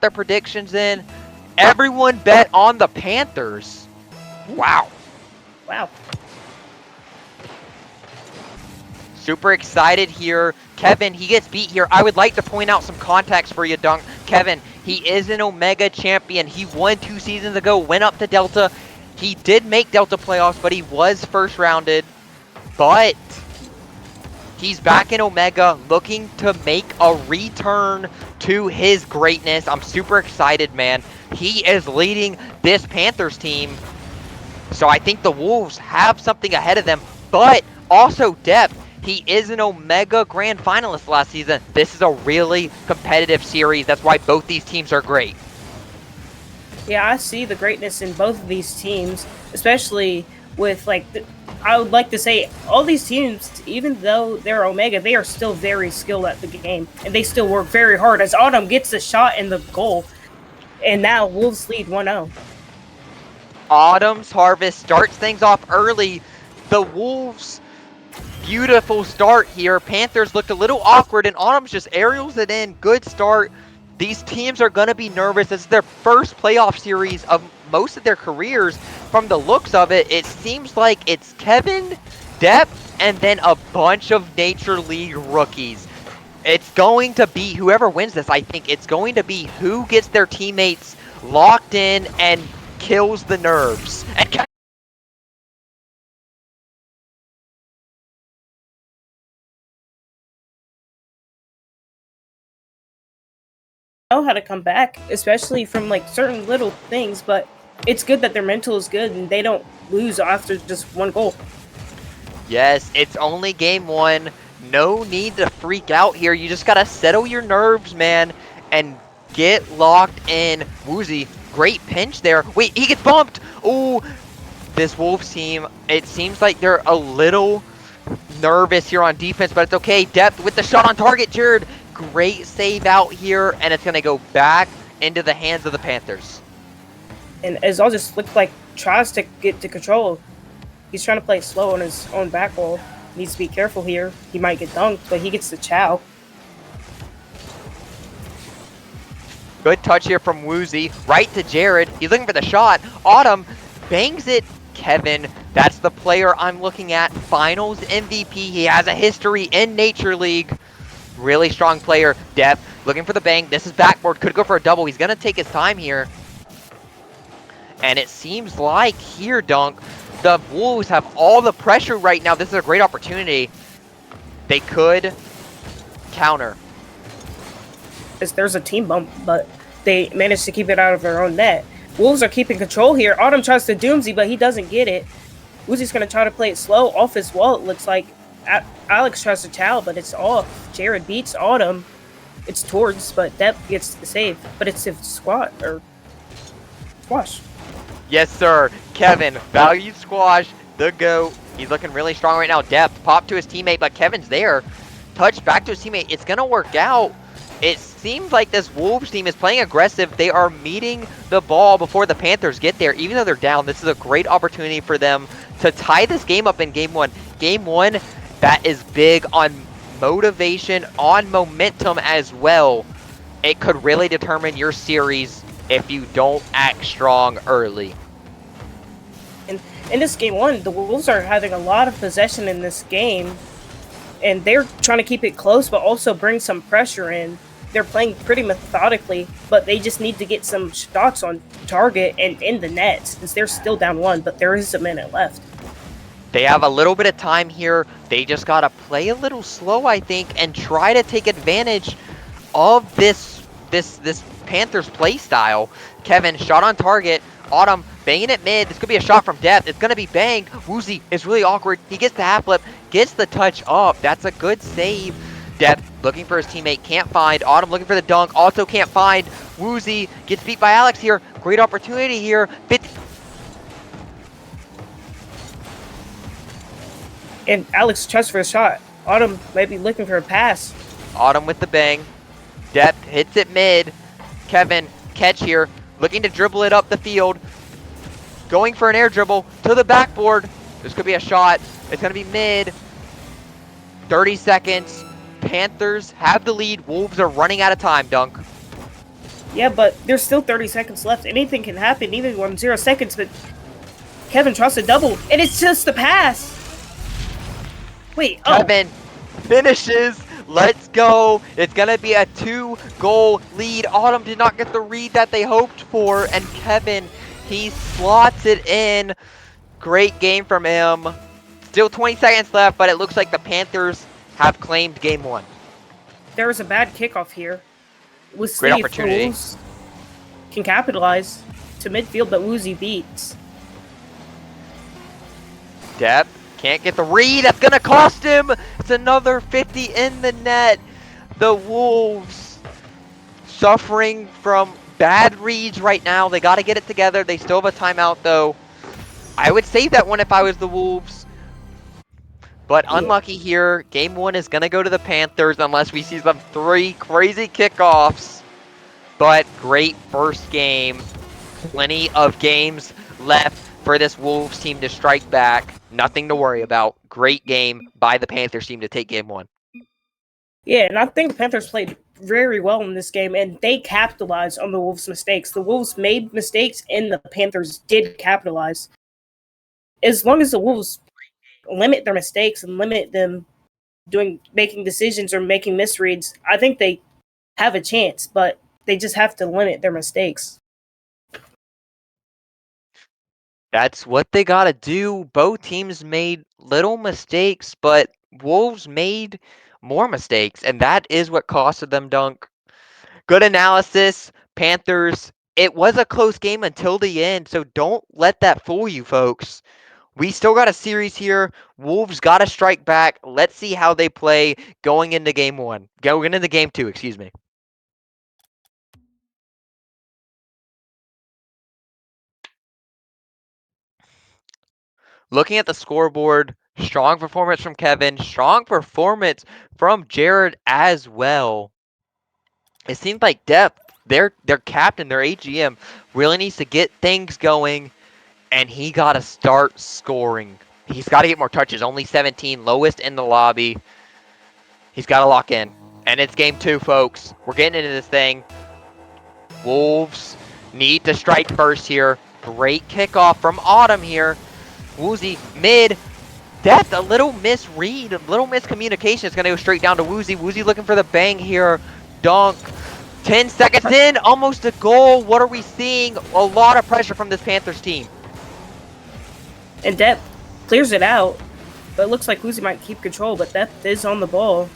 their predictions in. Everyone bet on the Panthers. Wow. Wow. Super excited here. Kevin, he gets beat here. I would like to point out some context for you, Dunk. Kevin, he is an Omega champion. He won 2 seasons ago, went up to Delta. He did make Delta playoffs, but he was first rounded. But he's back in Omega looking to make a return to his greatness. I'm super excited, man. He is leading this Panthers team. So I think the Wolves have something ahead of them, but also depth. He is an Omega Grand Finalist last season. This is a really competitive series. That's why both these teams are great. Yeah, I see the greatness in both of these teams, especially with, like, I would like to say all these teams, even though they're Omega, they are still very skilled at the game, and they still work very hard as Autumn gets the shot and the goal, and now Wolves lead 1-0. Autumn's Harvest starts things off early. The Wolves, beautiful start here. Panthers looked a little awkward, and Autumn's just aerials it in. Good start. These teams are going to be nervous. This is their first playoff series of most of their careers. From the looks of it, it seems like it's Kevin, Depth, and then a bunch of Nature League rookies. It's going to be, whoever wins this, I think it's going to be who gets their teammates locked in and kills the nerves. And Know how to come back, especially from, like, certain little things, but it's good that their mental is good and they don't lose after just one goal. yes, it's only game 1. No need to freak out here. You just gotta settle your nerves, man, and get locked in. Woozy, great pinch there. Wait, he gets bumped. Oh, this Wolves team, it seems like they're a little nervous here on defense, but it's okay. Depth with the shot on target, Jared. Great save out here, and it's going to go back into the hands of the Panthers. And Azal just looked like tries to get to control. He's trying to play slow on his own back wall. Needs to be careful here. He might get dunked, but he gets the chow. Good touch here from Woozy. Right to Jared. He's looking for the shot. Autumn bangs it. Kevin, that's the player I'm looking at. Finals MVP. He has a history in Nature League. Really strong player. Depth looking for the bang. This is backboard. Could go for a double. He's going to take his time here. And it seems like here, Dunk, the Wolves have all the pressure right now. This is a great opportunity. They could counter. There's a team bump, but they managed to keep it out of their own net. Wolves are keeping control here. Autumn tries to Doomsy, but he doesn't get it. Woozy's going to try to play it slow off his wall, it looks like. Alex tries to chow, but it's off. Jared beats Autumn. It's towards, but Depth gets the save. But it's a squash. Yes, sir. Kevin, valued squash, the GOAT. He's looking really strong right now. Depth, pop to his teammate, but Kevin's there. Touch back to his teammate. It's going to work out. It seems like this Wolves team is playing aggressive. They are meeting the ball before the Panthers get there. Even though they're down, this is a great opportunity for them to tie this game up in game 1. Game 1, that is big on motivation, on momentum as well. It could really determine your series if you don't act strong early. And in this game 1, the Wolves are having a lot of possession in this game. And they're trying to keep it close, but also bring some pressure in. They're playing pretty methodically, but they just need to get some shots on target and in the net since they're still down 1, but there is a minute left. They have a little bit of time here. They just got to play a little slow, I think, and try to take advantage of this Panthers play style. Kevin, shot on target. Autumn banging it mid. This could be a shot from Depth. It's going to be banged. Woozy is really awkward. He gets the half flip, gets the touch up. That's a good save. Depth looking for his teammate. Can't find. Autumn looking for the dunk. Also can't find. Woozy gets beat by Alex here. Great opportunity here. And Alex tries for a shot. Autumn might be looking for a pass. Autumn with the bang. Depth hits it mid. Kevin, catch here. Looking to dribble it up the field. Going for an air dribble to the backboard. This could be a shot. It's going to be mid. 30 seconds. Panthers have the lead. Wolves are running out of time, Dunk. Yeah, but there's still 30 seconds left. Anything can happen, even when 0 seconds, but Kevin tries to double, and it's just a pass. Wait, Kevin finishes. Let's go. It's going to be a 2-goal lead. Autumn did not get the read that they hoped for, and Kevin, he slots it in. Great game from him. Still 20 seconds left, but it looks like the Panthers have claimed game 1. there was a bad kickoff here. We'll Great see if opportunity. Wolves can capitalize to midfield, but Woozy beats. Depp can't get the read. That's going to cost him. It's another 50 in the net. The Wolves suffering from bad reads right now. They got to get it together. They still have a timeout, though. I would save that one if I was the Wolves. But unlucky here. Game 1 is going to go to the Panthers unless we see some 3 crazy kickoffs. But great first game. Plenty of games left for this Wolves team to strike back. Nothing to worry about. Great game by the Panthers team to take game 1. Yeah, and I think the Panthers played very well in this game, and they capitalized on the Wolves' mistakes. The Wolves made mistakes, and the Panthers did capitalize. As long as the Wolves limit their mistakes and limit them making decisions or making misreads, I think they have a chance, but they just have to limit their mistakes. That's what they got to do. Both teams made little mistakes, but Wolves made more mistakes, and that is what costed them, Dunk. Good analysis, Panthers. It was a close game until the end, so don't let that fool you, folks. We still got a series here. Wolves got to strike back. Let's see how they play going into game 1. Going into game 2, excuse me. Looking at the scoreboard, strong performance from Kevin, strong performance from Jared as well. It seems like depth, their captain, their AGM, really needs to get things going, and he got to start scoring. He's got to get more touches. Only 17, lowest in the lobby. He's got to lock in. And it's game 2, folks. We're getting into this thing. Wolves need to strike first here. Great kickoff from Autumn here. Woozy mid. Depth, a little misread, a little miscommunication. It's going to go straight down to Woozy. Woozy looking for the bang here. Dunk. 10 seconds in, almost a goal. What are we seeing? A lot of pressure from this Panthers team. And Depp clears it out, but it looks like Woozy might keep control, but Depp is on the ball.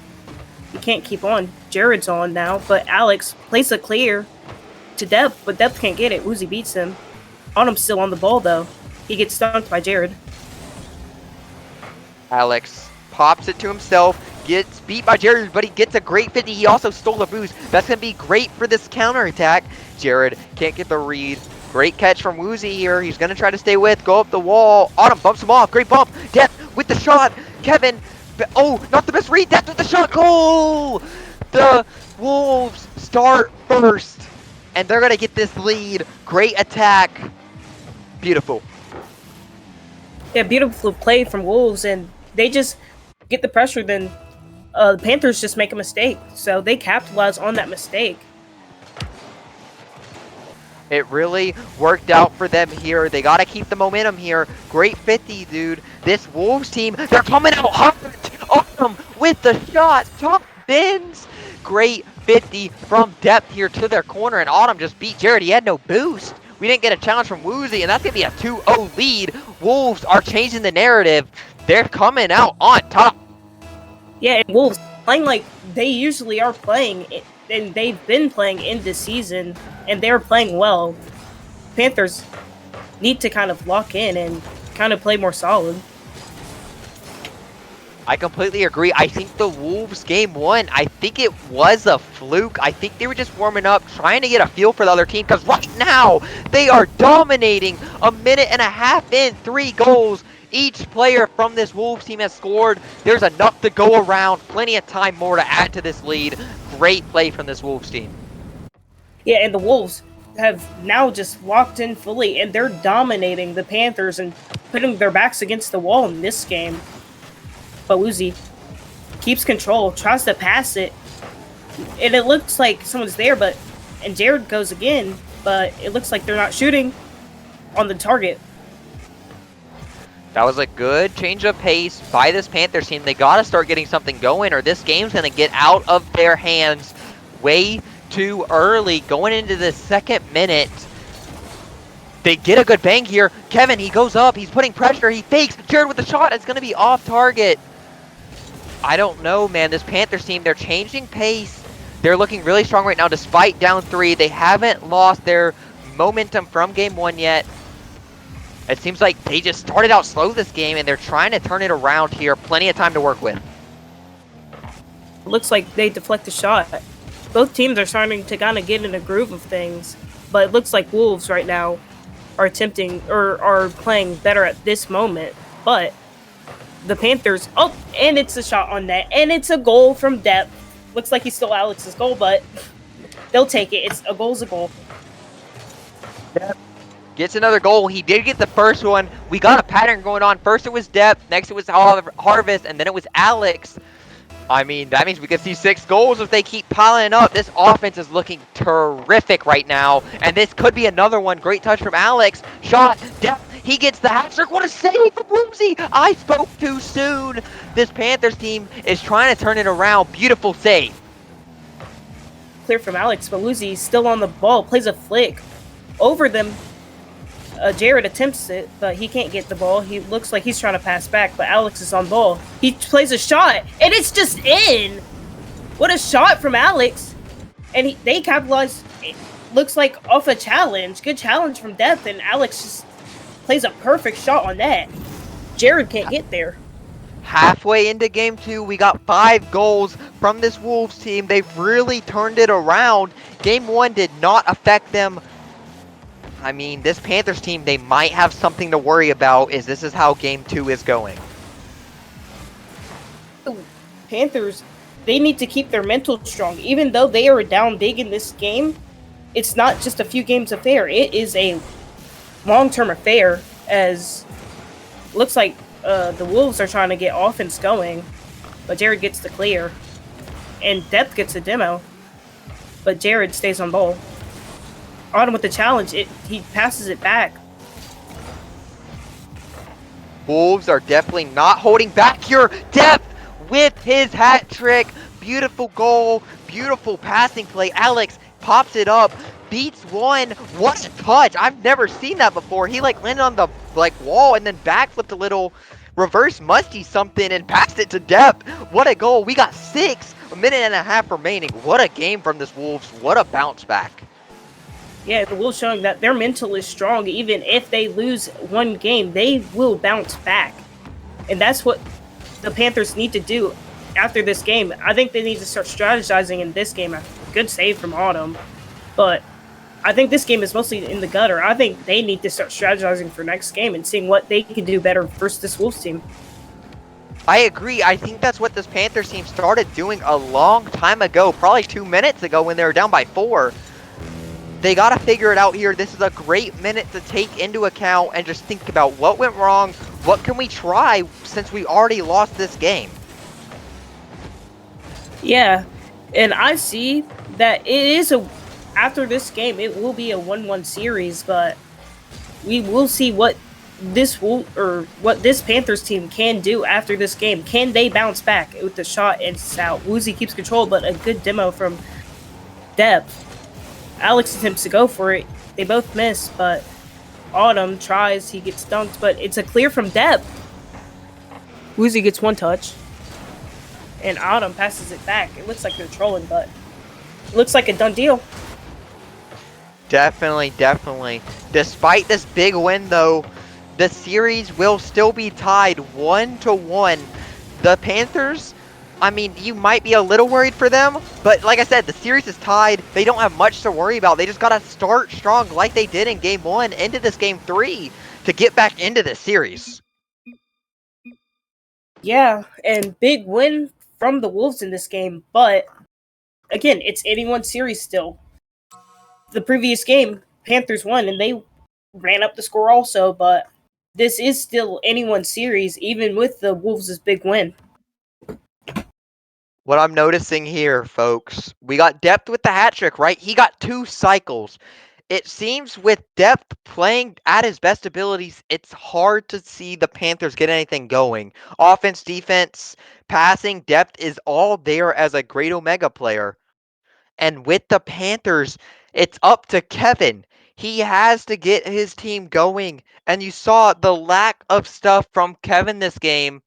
He can't keep on. Jared's on now, but Alex plays a clear to Depp, but Depp can't get it. Woozy beats him. Autumn's still on the ball, though. He gets stunked by Jared. Alex pops it to himself, gets beat by Jared, but he gets a great 50. He also stole a boost. That's going to be great for this counterattack. Jared can't get the read. Great catch from Woozy here. He's going to try to stay with, go up the wall. Autumn bumps him off. Great bump. Death with the shot. Kevin, oh, not the best read. Death with the shot. Goal! The Wolves start first, and they're going to get this lead. Great attack. Beautiful. Yeah, beautiful play from Wolves, and they just get the pressure, then the Panthers just make a mistake. So they capitalize on that mistake. It really worked out for them here. They got to keep the momentum here. Great 50, dude. This Wolves team, they're coming out hot. Autumn with the shot. Top bins. Great 50 from depth here to their corner, and Autumn just beat Jared. He had no boost. We didn't get a challenge from Woozy, and that's going to be a 2-0 lead. Wolves are changing the narrative. They're coming out on top. Yeah, and Wolves playing like they usually are playing, and they've been playing in this season, and they're playing well. Panthers need to kind of lock in and kind of play more solid. I completely agree. I think the Wolves game 1, I think it was a fluke. I think they were just warming up, trying to get a feel for the other team, because right now they are dominating. A minute and a half in, 3 goals. Each player from this Wolves team has scored. There's enough to go around. Plenty of time more to add to this lead. Great play from this Wolves team. Yeah, and the Wolves have now just locked in fully, and they're dominating the Panthers and putting their backs against the wall in this game. But Woozy keeps control, tries to pass it, and it looks like someone's there, but And Jared goes again, but it looks like they're not shooting on the target. That was a good change of pace by this Panthers team. They got to start getting something going, or this game's going to get out of their hands way too early. Going into the second minute, they get a good bang here. Kevin, he goes up. He's putting pressure. He fakes. Jared with the shot. It's going to be off target. I don't know, man. This Panthers team, they're changing pace. They're looking really strong right now despite down 3. They haven't lost their momentum from game 1 yet. It seems like they just started out slow this game, and they're trying to turn it around here. Plenty of time to work with. It looks like they deflect the shot. Both teams are starting to kind of get in a groove of things, but it looks like Wolves right now are attempting or are playing better at this moment. But the Panthers, oh, and it's a shot on net, and it's a goal from depth. Looks like he stole Alex's goal, but they'll take it. It's a goal's a goal. Gets another goal. He did get the first one. We got a pattern going on. First it was Depth, next it was Harvest, and then it was Alex. I mean, that means we could see 6 goals if they keep piling up. This offense is looking terrific right now, and this could be another one. Great touch from Alex. Shot, Depth. He gets the hat trick. What a save from Woozy. I spoke too soon. This Panthers team is trying to turn it around. Beautiful save. Clear from Alex, but Woozy's still on the ball. Plays a flick over them. Jared attempts it, but he can't get the ball. He looks like he's trying to pass back, but Alex is on ball. He plays a shot, and it's just in. What a shot from Alex. And they capitalize, it looks like, off a challenge. Good challenge from Depth, and Alex just plays a perfect shot on that. Jared can't get there. Halfway into game 2, we got 5 goals from this Wolves team. They've really turned it around. Game 1 did not affect them. I mean, this Panthers team, they might have something to worry about, is this is how game 2 is going. Panthers, they need to keep their mental strong. Even though they are down big in this game, it's not just a few games affair. It is a long-term affair, as looks like the Wolves are trying to get offense going, but Jared gets the clear. And Depth gets a demo, but Jared stays on ball. On with the challenge, he passes it back. Wolves are definitely not holding back here. Depth with his hat trick. Beautiful goal, beautiful passing play. Alex pops it up, beats one. What a touch. I've never seen that before. He landed on the wall and then backflipped a little reverse musty something and passed it to Depth. What a goal. We got 6, a minute and a half remaining. What a game from this Wolves. What a bounce back. Yeah, the Wolves showing that their mental is strong. Even if they lose one game, they will bounce back. And that's what the Panthers need to do after this game. I think they need to start strategizing in this game. A good save from Autumn. But I think this game is mostly in the gutter. I think they need to start strategizing for next game and seeing what they can do better versus this Wolves team. I agree. I think that's what this Panthers team started doing a long time ago, probably 2 minutes ago when they were down by 4. They got to figure it out here. This is a great minute to take into account and just think about what went wrong. What can we try since we already lost this game? Yeah, and I see that it is after this game, it will be a 1-1 series, but we will see what this Panthers team can do after this game. Can they bounce back with the shot and out? Woozy keeps control, but a good demo from Depth. Alex attempts to go for it. They both miss, but Autumn tries. He gets dunked, but it's a clear from Depth. Woozy gets one touch, and Autumn passes it back. It looks like they're trolling, but it looks like a done deal. Definitely, definitely. Despite this big win, though, the series will still be tied 1-1. The Panthers, I mean, you might be a little worried for them, but like I said, the series is tied. They don't have much to worry about. They just got to start strong like they did in Game 1 into this Game 3 to get back into this series. Yeah, and big win from the Wolves in this game, but again, it's anyone's series still. The previous game, Panthers won, and they ran up the score also, but this is still anyone's series, even with the Wolves' big win. What I'm noticing here, folks, we got Depth with the hat trick, right? He got 2 cycles. It seems with Depth playing at his best abilities, it's hard to see the Panthers get anything going. Offense, defense, passing, Depth is all there as a great Omega player. And with the Panthers, it's up to Kevin. He has to get his team going. And you saw the lack of stuff from Kevin this game.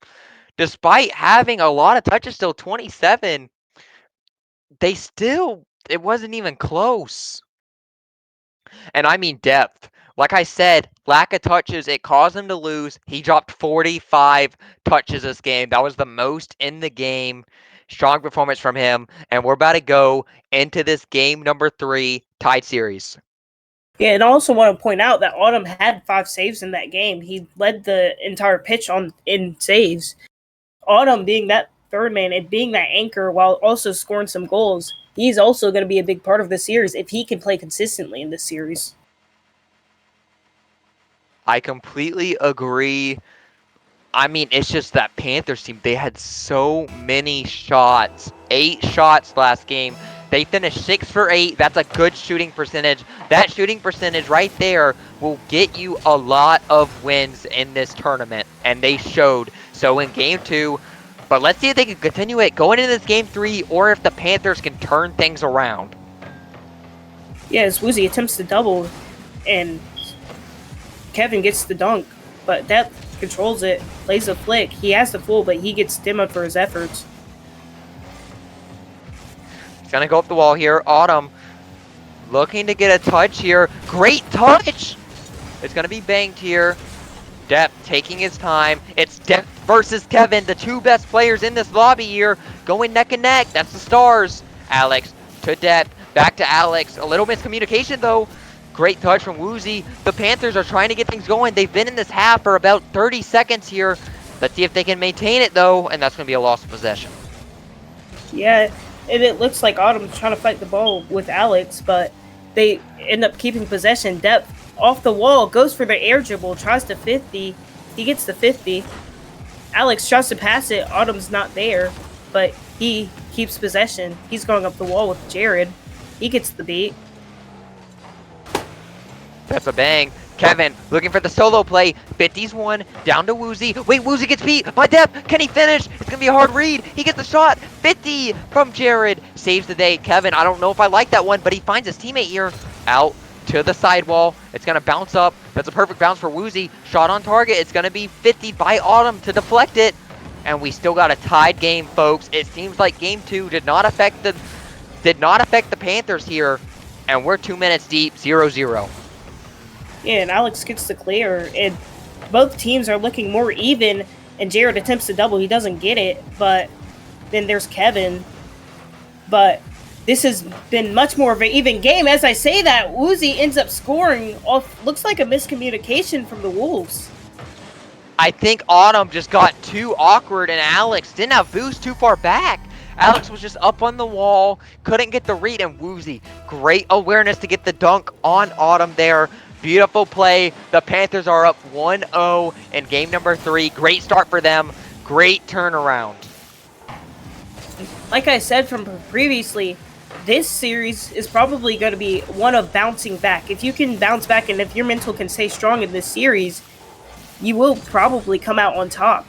Despite having a lot of touches, still 27, it wasn't even close. And I mean depth. Like I said, lack of touches, it caused him to lose. He dropped 45 touches this game. That was the most in the game. Strong performance from him. And we're about to go into this game number 3 tied series. Yeah, and I also want to point out that Autumn had 5 saves in that game. He led the entire pitch in saves. Autumn being that third man and being that anchor while also scoring some goals, he's also going to be a big part of the series if he can play consistently in this series. I completely agree. I mean, it's just that Panthers team, they had so many shots. 8 shots last game. They finished 6 for 8. That's a good shooting percentage. That shooting percentage right there will get you a lot of wins in this tournament. And they showed. So in game 2, but let's see if they can continue it going into this game 3 or if the Panthers can turn things around. Yeah, as Woozy attempts to double and Kevin gets the dunk, but Depth controls it, plays a flick. He has the full, but he gets demoed for his efforts. He's going to go up the wall here. Autumn looking to get a touch here. Great touch! It's going to be banked here. Depth taking his time. It's Depth versus Kevin, the 2 best players in this lobby here, going neck and neck. That's the Stars. Alex to Depth. Back to Alex. A little miscommunication, though. Great touch from Woozy. The Panthers are trying to get things going. They've been in this half for about 30 seconds here. Let's see if they can maintain it, though, and that's going to be a loss of possession. Yeah, and it looks like Autumn's trying to fight the ball with Alex, but they end up keeping possession. Depth off the wall, goes for the air dribble, tries to 50. He gets the 50. Alex tries to pass it. Autumn's not there, but he keeps possession. He's going up the wall with Jared. He gets the beat. That's a bang. Kevin looking for the solo play. 50's one. Down to Woozy. Wait, Woozy gets beat by Depth. Can he finish? It's going to be a hard read. He gets the shot. 50 from Jared. Saves the day. Kevin, I don't know if I like that one, but he finds his teammate here. Out to the sidewall. It's going to bounce up. That's a perfect bounce for Woozy. Shot on target. It's going to be 50 by Autumn to deflect it. And we still got a tied game, folks. It seems like game 2 did not affect the Panthers here. And we're 2 minutes deep. 0-0. Yeah, and Alex gets the clear, and both teams are looking more even, and Jared attempts to double. He doesn't get it, but then there's Kevin. But this has been much more of an even game. As I say that, Woozy ends up scoring off, looks like a miscommunication from the Wolves. I think Autumn just got too awkward, and Alex didn't have boost too far back. Alex was just up on the wall, couldn't get the read, and Woozy, great awareness to get the dunk on Autumn there. Beautiful play. The Panthers are up 1-0 in game number 3. Great start for them. Great turnaround. Like I said from previously, this series is probably going to be one of bouncing back. If you can bounce back and if your mental can stay strong in this series, you will probably come out on top.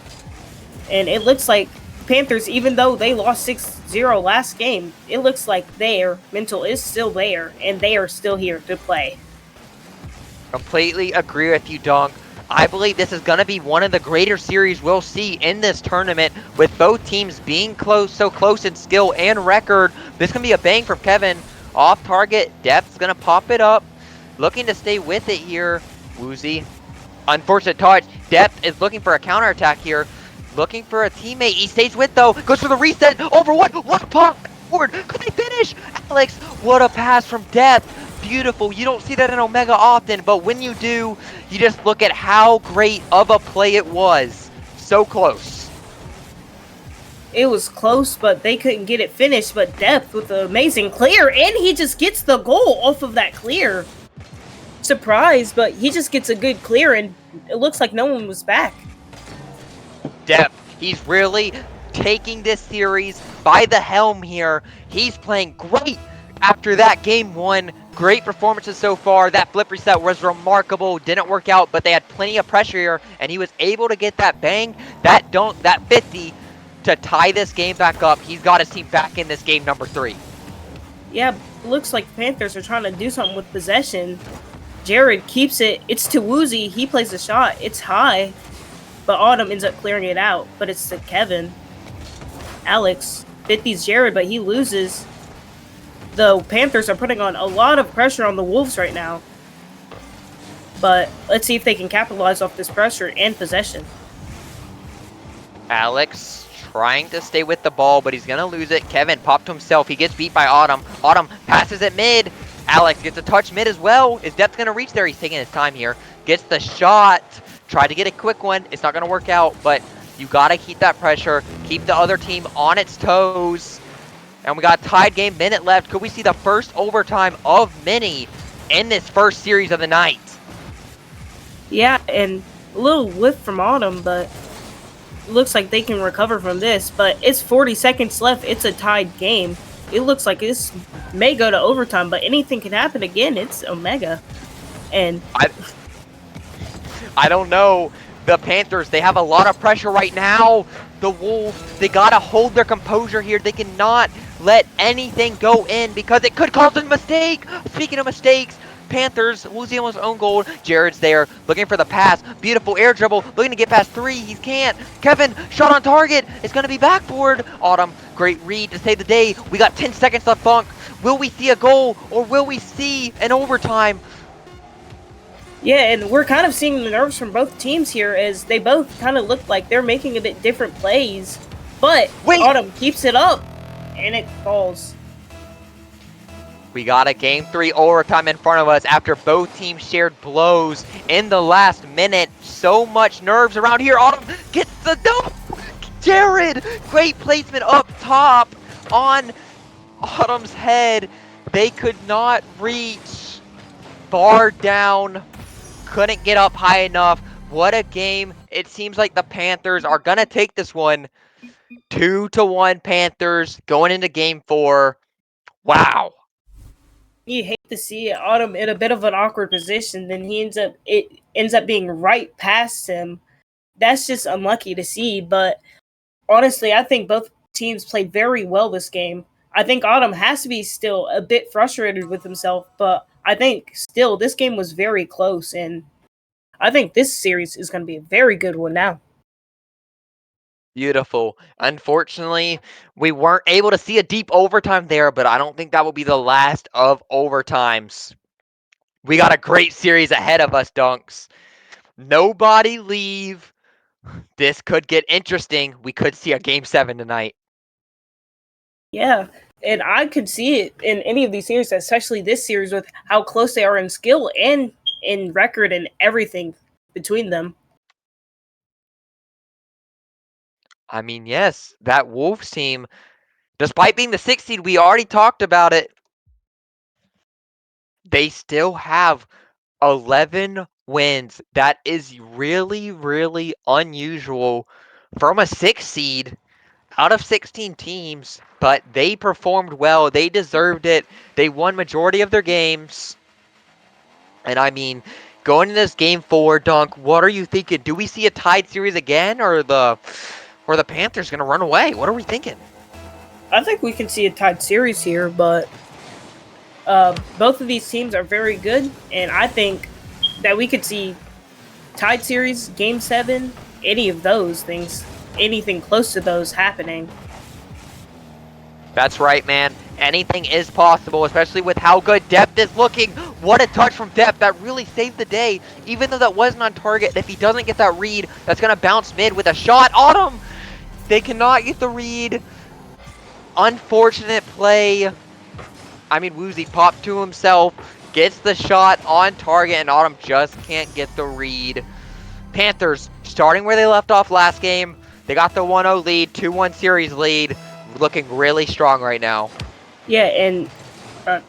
And it looks like Panthers, even though they lost 6-0 last game, it looks like their mental is still there and they are still here to play. Completely agree with you, Dunk. I believe this is going to be one of the greater series we'll see in this tournament, with both teams being so close in skill and record. This is going to be a bang from Kevin. Off target, Depth's going to pop it up. Looking to stay with it here. Woozy. Unfortunate touch. Depth is looking for a counterattack here. Looking for a teammate. He stays with, though. Goes for the reset. Over what? What a pop forward. Could they finish? Alex, what a pass from Depth. Beautiful. You don't see that in Omega often, but when you do, you just look at how great of a play it was. So close. It was close, but they couldn't get it finished. But Depth with an amazing clear, and he just gets the goal off of that clear. Surprise, but he just gets a good clear, and it looks like no one was back. Depth. He's really taking this series by the helm here. He's playing great after that game 1. Great performances so far. That flip reset was remarkable. Didn't work out, but they had plenty of pressure here, and he was able to get that bang, that dunk, that 50 to tie this game back up. He's got his team back in this game number 3. Yeah, looks like the Panthers are trying to do something with possession. Jared keeps it. It's to Woozy. He plays the shot. It's high, but Autumn ends up clearing it out. But it's to Kevin. Alex 50's Jared, but he loses. The Panthers are putting on a lot of pressure on the Wolves right now. But let's see if they can capitalize off this pressure and possession. Alex trying to stay with the ball, but he's going to lose it. Kevin popped to himself. He gets beat by Autumn. Autumn passes it mid. Alex gets a touch mid as well. Is Depth going to reach there? He's taking his time here. Gets the shot. Tried to get a quick one. It's not going to work out, but you got to keep that pressure. Keep the other team on its toes. And we got a tied game, minute left. Could we see the first overtime of many in this first series of the night? Yeah, and a little whiff from Autumn, but looks like they can recover from this. But it's 40 seconds left. It's a tied game. It looks like this may go to overtime, but anything can happen again. It's Omega. And I don't know. The Panthers, they have a lot of pressure right now. The Wolves, they got to hold their composure here. They cannot let anything go in because it could cause a mistake. Speaking of mistakes, Panthers losing almost own goal. Jared's there looking for the pass. Beautiful air dribble. Looking to get past 3. He can't. Kevin, shot on target. It's going to be backboard. Autumn, great read to save the day. We got 10 seconds left, Bunk. Will we see a goal or will we see an overtime? yeah, and we're kind of seeing the nerves from both teams here as they both kind of look like they're making a bit different plays. But Autumn keeps it up and it falls. We got a Game 3 overtime in front of us after both teams shared blows in the last minute. So much nerves around here. Autumn gets the dunk. Jared, great placement up top on Autumn's head. They could not reach. Bar down. Couldn't get up high enough. What a game. It seems like the Panthers are going to take this one. 2-1 Panthers going into Game 4. Wow. You hate to see it. Autumn in a bit of an awkward position, then it ends up being right past him. That's just unlucky to see, but honestly, I think both teams played very well this game. I think Autumn has to be still a bit frustrated with himself, but I think still this game was very close, and I think this series is going to be a very good one now. Beautiful. Unfortunately, we weren't able to see a deep overtime there, but I don't think that will be the last of overtimes. We got a great series ahead of us, Dunks. Nobody leave. This could get interesting. We could see a Game 7 tonight. Yeah, and I could see it in any of these series, especially this series with how close they are in skill and in record and everything between them. I mean, yes, that Wolves team, despite being the 6th seed, we already talked about it. They still have 11 wins. That is really, really unusual from a 6th seed out of 16 teams, but they performed well. They deserved it. They won majority of their games. And I mean, going into this Game 4, Dunk, what are you thinking? Do we see a tied series again, or the Panthers going to run away? What are we thinking? I think we can see a tied series here, but both of these teams are very good, and I think that we could see tied series, Game 7, any of those things, anything close to those happening. That's right, man. Anything is possible, especially with how good Depth is looking. What a touch from Depth. That really saved the day, even though that wasn't on target. If he doesn't get that read, that's going to bounce mid with a shot. Autumn! They cannot get the read. Unfortunate play. I mean, Woozy popped to himself, gets the shot on target, and Autumn just can't get the read. Panthers, starting where they left off last game. They got the 1-0 lead, 2-1 series lead. Looking really strong right now. Yeah, and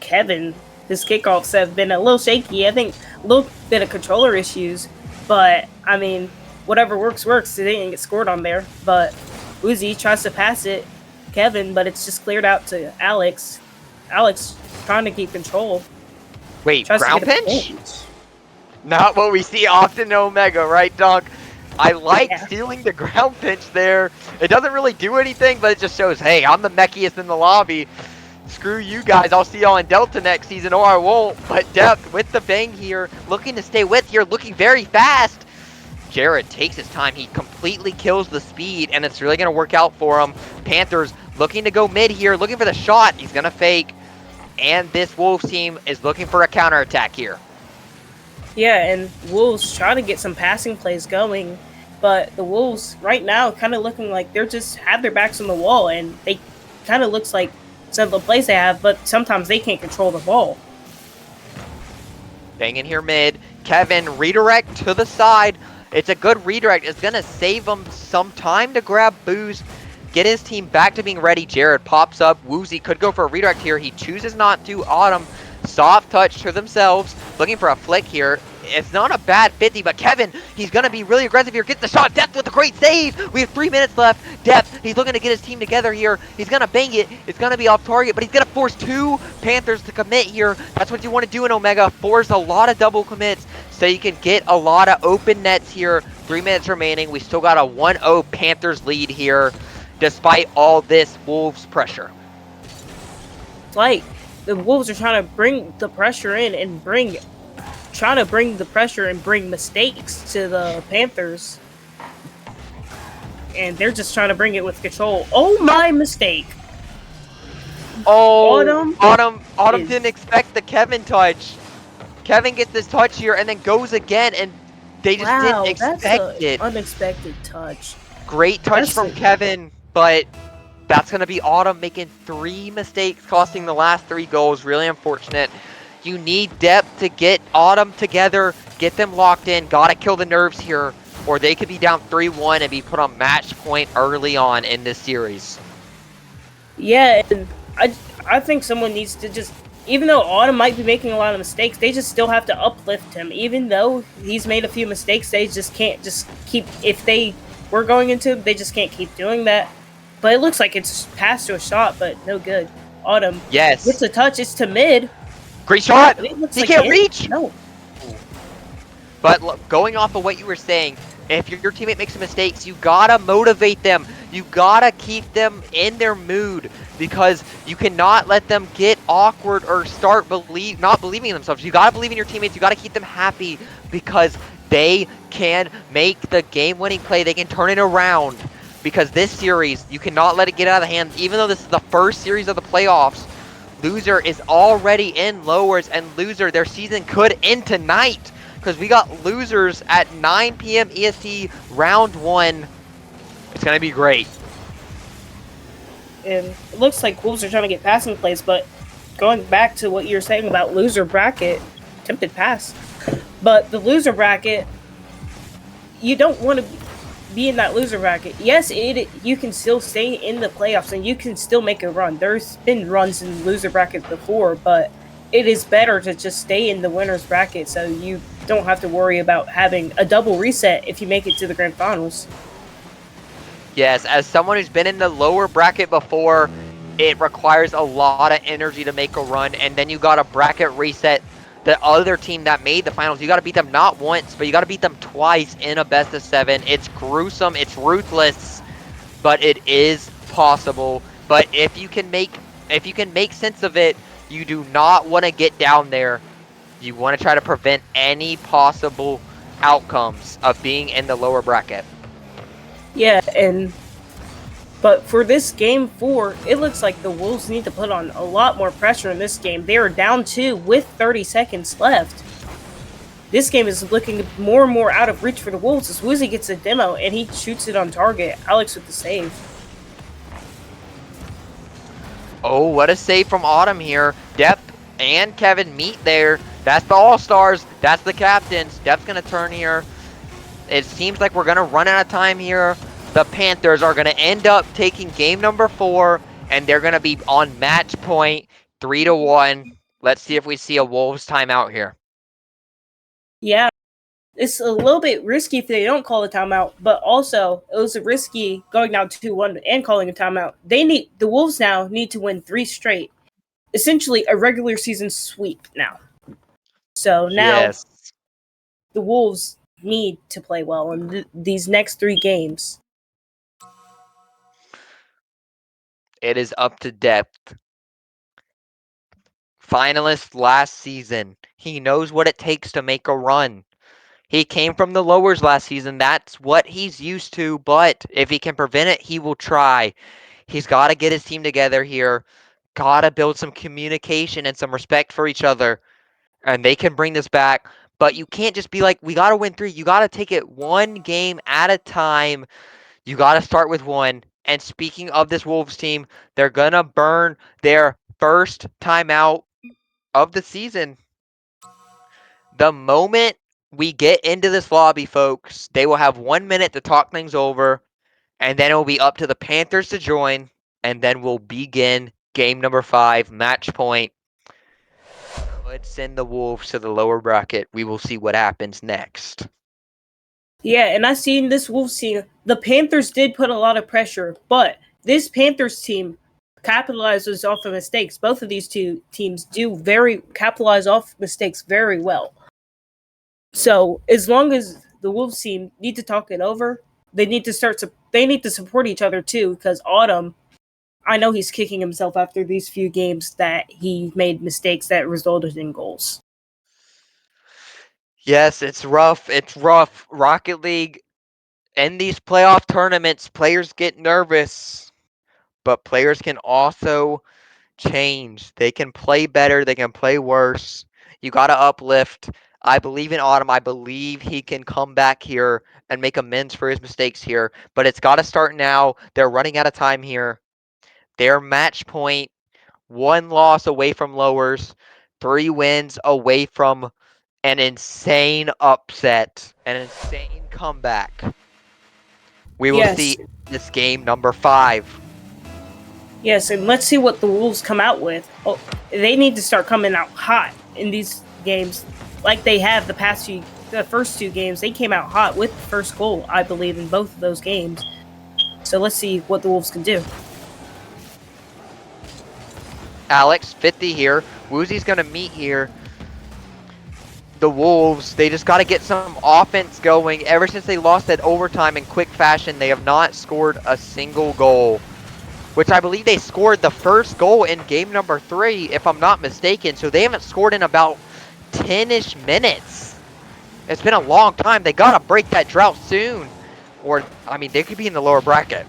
Kevin, his kickoffs have been a little shaky. I think a little bit of controller issues. But, I mean, whatever works, works. They didn't get scored on there. But Uzi tries to pass it, Kevin, but it's just cleared out to Alex. Alex trying to keep control. Wait, Tries to ground get a pinch? point. Not what we see often in Omega, right, Dunk? I like Yeah. stealing the ground pinch there. It doesn't really do anything, but it just shows, hey, I'm the mechiest in the lobby. Screw you guys. I'll see y'all in Delta next season, or I won't. But Depth with the bang here, looking to stay with here, looking very fast. Jared takes his time. He completely kills the speed, and it's really going to work out for him. Panthers looking to go mid here, looking for the shot. He's going to fake. And this Wolves team is looking for a counterattack here. Yeah, and Wolves trying to get some passing plays going, but the Wolves right now kind of looking like they're just have their backs on the wall, and they kind of looks like some of the plays they have, but sometimes they can't control the ball. Banging here mid. Kevin, redirect to the side. It's a good redirect. It's going to save him some time to grab boost, get his team back to being ready. Jared pops up. Woozy could go for a redirect here. He chooses not to. Autumn, soft touch to themselves. Looking for a flick here. It's not a bad 50, but Kevin, he's going to be really aggressive here. Gets the shot. Depth with a great save. We have 3 minutes left. Depth, he's looking to get his team together here. He's going to bang it. It's going to be off target, but he's going to force 2 Panthers to commit here. That's what you want to do in Omega. Force a lot of double commits so you can get a lot of open nets here. 3 minutes remaining. We still got a 1-0 Panthers lead here, despite all this Wolves pressure. Like the Wolves are trying to bring the pressure in and bring mistakes to the Panthers, and they're just trying to bring it with control. Oh my, mistake! Oh, Autumn didn't expect the Kevin touch. Kevin gets this touch here and then goes again, and they just didn't expect it. Unexpected touch. Great touch from Kevin, but that's going to be Autumn making 3 mistakes, costing the last 3 goals. Really unfortunate. You need depth to get Autumn together, get them locked in. Gotta kill the nerves here, or they could be down 3-1 and be put on match point early on in this series. Yeah, and I think someone needs to just, even though Autumn might be making a lot of mistakes, they just still have to uplift him. Even though he's made a few mistakes, they just can't just keep, if they were going into, they just can't keep doing that. But it looks like it's passed to a shot, but no good. Autumn. Yes. Gets a touch, it's to mid. Great shot! He like can't reach! No. But look, going off of what you were saying, if your teammate makes mistakes, you gotta motivate them. You gotta keep them in their mood, because you cannot let them get awkward or start not believing in themselves. You gotta believe in your teammates. You gotta keep them happy, because they can make the game-winning play. They can turn it around, because this series, you cannot let it get out of the hand. Even though this is the first series of the playoffs, Loser is already in lowers, and Loser, their season could end tonight, because we got Losers at 9 p.m. EST, round 1. It's going to be great. And it looks like Wolves are trying to get passing plays, but going back to what you were saying about loser bracket, attempted pass. But the loser bracket, you don't want to be in that loser bracket. Yes, you can still stay in the playoffs and you can still make a run. There's been runs in loser brackets before, but it is better to just stay in the winner's bracket so you don't have to worry about having a double reset if you make it to the grand finals. Yes, as someone who's been in the lower bracket before, it requires a lot of energy to make a run, and then you got a bracket reset. The other team that made the finals, you got to beat them not once, but you got to beat them twice in a best of 7. It's gruesome, it's ruthless, but it is possible. But if you can make sense of it, you do not want to get down there. You want to try to prevent any possible outcomes of being in the lower bracket. Yeah, but for this game 4, it looks like the Wolves need to put on a lot more pressure in this game. They are down 2 with 30 seconds left. This game is looking more and more out of reach for the Wolves as Woozy gets a demo and he shoots it on target. Alex with the save. Oh, what a save from Autumn here. Depth and Kevin meet there. That's the All-Stars. That's the captains. Depth's going to turn here. It seems like we're going to run out of time here. The Panthers are going to end up taking game number 4, and they're going to be on match point 3-1. Let's see if we see a Wolves timeout here. Yeah, it's a little bit risky if they don't call a timeout, but also it was risky going down 2-1 and calling a timeout. The Wolves now need to win 3 straight. Essentially a regular season sweep now. So now Yes. the Wolves need to play well in these next 3 games. It is up to depth. Finalist last season. He knows what it takes to make a run. He came from the lowers last season. That's what he's used to, but if he can prevent it, he will try. He's got to get his team together here. Got to build some communication and some respect for each other. And they can bring this back. But you can't just be like, we got to win 3. You got to take it one game at a time. You got to start with one. And speaking of this Wolves team, they're going to burn their first timeout of the season. The moment we get into this lobby, folks, they will have 1 minute to talk things over, and then it will be up to the Panthers to join, and then we'll begin game number 5, match point. Could send the Wolves to the lower bracket. We will see what happens next. Yeah, and I seen this Wolves team. The Panthers did put a lot of pressure, but this Panthers team capitalizes off of mistakes. Both of these two teams do capitalize off mistakes very well. So as long as the Wolves team need to talk it over, they need to support each other too, because Autumn, I know he's kicking himself after these few games that he made mistakes that resulted in goals. Yes, it's rough. It's rough. Rocket League, in these playoff tournaments, players get nervous, but players can also change. They can play better. They can play worse. You got to uplift. I believe in Autumn. I believe he can come back here and make amends for his mistakes here. But it's got to start now. They're running out of time here. Their match point, 1 loss away from lowers, 3 wins away from an insane upset, an insane comeback. We will Yes. see this game number 5. Yes, and let's see what the Wolves come out with. Oh, they need to start coming out hot in these games, like they have the first 2 games. They came out hot with the first goal, I believe, in both of those games. So let's see what the Wolves can do. Alex, 50 here. Woozy's going to meet here. The Wolves, they just got to get some offense going. Ever since they lost that overtime in quick fashion, they have not scored a single goal, which I believe they scored the first goal in game number 3, if I'm not mistaken. So they haven't scored in about 10-ish minutes. It's been a long time. They got to break that drought soon, or, I mean, they could be in the lower bracket.